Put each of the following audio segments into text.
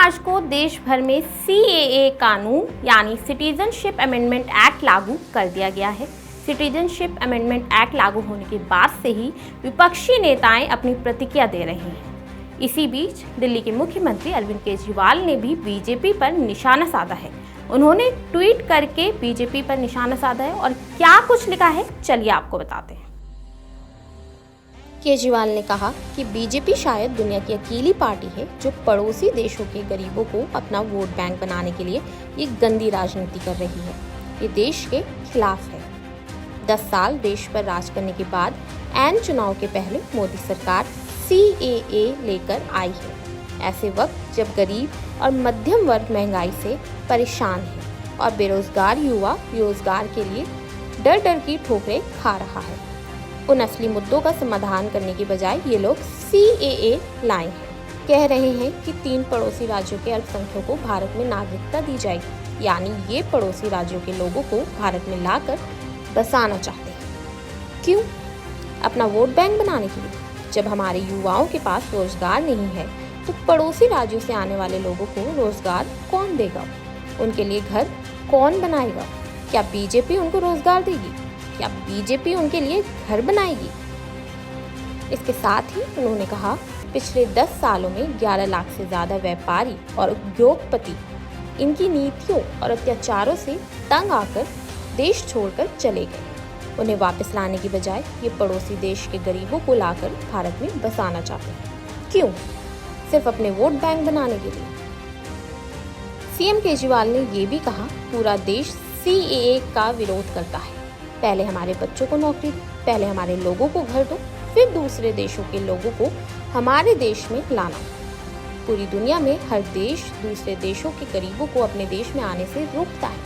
मार्च को देश भर में CAA कानून यानी सिटीजनशिप अमेंडमेंट एक्ट लागू कर दिया गया है। सिटीजनशिप अमेंडमेंट एक्ट लागू होने के बाद से ही विपक्षी नेताएं अपनी प्रतिक्रिया दे रहे हैं। इसी बीच दिल्ली के मुख्यमंत्री अरविंद केजरीवाल ने भी बीजेपी पर निशाना साधा है। उन्होंने ट्वीट करके बीजेपी पर निशाना साधा है और क्या कुछ लिखा है, चलिए आपको बताते हैं। केजरीवाल ने कहा कि बीजेपी शायद दुनिया की अकेली पार्टी है जो पड़ोसी देशों के गरीबों को अपना वोट बैंक बनाने के लिए ये गंदी राजनीति कर रही है। ये देश के खिलाफ है। 10 साल देश पर राज करने के बाद ऐन चुनाव के पहले मोदी सरकार CAA लेकर आई है। ऐसे वक्त जब गरीब और मध्यम वर्ग महंगाई से परेशान है और बेरोजगार युवा रोजगार के लिए डर डर की ठोकरें खा रहा है, उन असली मुद्दों का समाधान करने की बजाय ये लोग CAA लाए हैं। कह रहे हैं कि 3 पड़ोसी राज्यों के अल्पसंख्यकों को भारत में नागरिकता दी जाएगी, यानी ये पड़ोसी राज्यों के लोगों को भारत में लाकर बसाना चाहते हैं। क्यों? अपना वोट बैंक बनाने के लिए। जब हमारे युवाओं के पास रोजगार नहीं है तो पड़ोसी राज्यों से आने वाले लोगों को रोजगार कौन देगा? उनके लिए घर कौन बनाएगा? क्या बीजेपी उनको रोजगार देगी? क्या बीजेपी उनके लिए घर बनाएगी? इसके साथ ही उन्होंने कहा, पिछले 10 सालों में 11 लाख से ज्यादा व्यापारी और उद्योगपति इनकी नीतियों और अत्याचारों से तंग आकर देश छोड़कर चले गए। उन्हें वापस लाने की बजाय ये पड़ोसी देश के गरीबों को लाकर भारत में बसाना चाहते हैं। क्यों? सिर्फ अपने वोट बैंक बनाने के लिए। CM केजरीवाल ने ये भी कहा, पूरा देश CAA का विरोध करता है। पहले हमारे बच्चों को नौकरी दो, पहले हमारे लोगों को घर दो, फिर दूसरे देशों के लोगों को हमारे देश में लाना। पूरी दुनिया में हर देश दूसरे देशों के गरीबों को अपने देश में आने से रोकता है,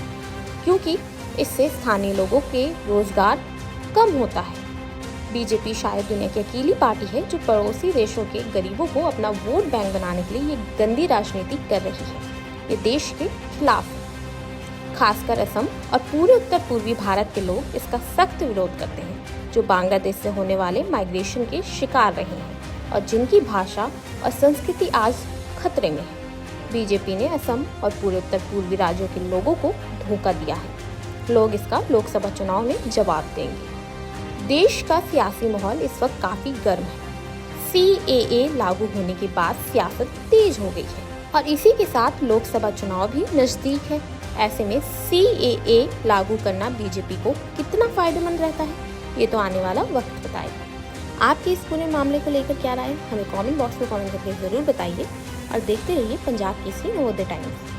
क्योंकि इससे स्थानीय लोगों के रोजगार कम होता है। बीजेपी शायद दुनिया की अकेली पार्टी है जो पड़ोसी देशों के गरीबों को अपना वोट बैंक बनाने के लिए ये गंदी राजनीति कर रही है। ये देश के खिलाफ है। खासकर असम और पूरे उत्तर पूर्वी भारत के लोग इसका सख्त विरोध करते हैं, जो बांग्लादेश से होने वाले माइग्रेशन के शिकार रहे हैं और जिनकी भाषा और संस्कृति आज खतरे में है। बीजेपी ने असम और पूरे उत्तर पूर्वी राज्यों के लोगों को धोखा दिया है। लोग इसका लोकसभा चुनाव में जवाब देंगे। देश का सियासी माहौल इस वक्त काफी गर्म है। CAA लागू होने के बाद सियासत तेज हो गई है और इसी के साथ लोकसभा चुनाव भी नजदीक है। ऐसे में CAA लागू करना बीजेपी को कितना फायदेमंद रहता है, ये तो आने वाला वक्त बताएगा। आपके इस पूरे मामले को लेकर क्या राय है, हमें कमेंट बॉक्स में कमेंट करके जरूर बताइए और देखते रहिए पंजाब केसरी नवोदय टाइम्स।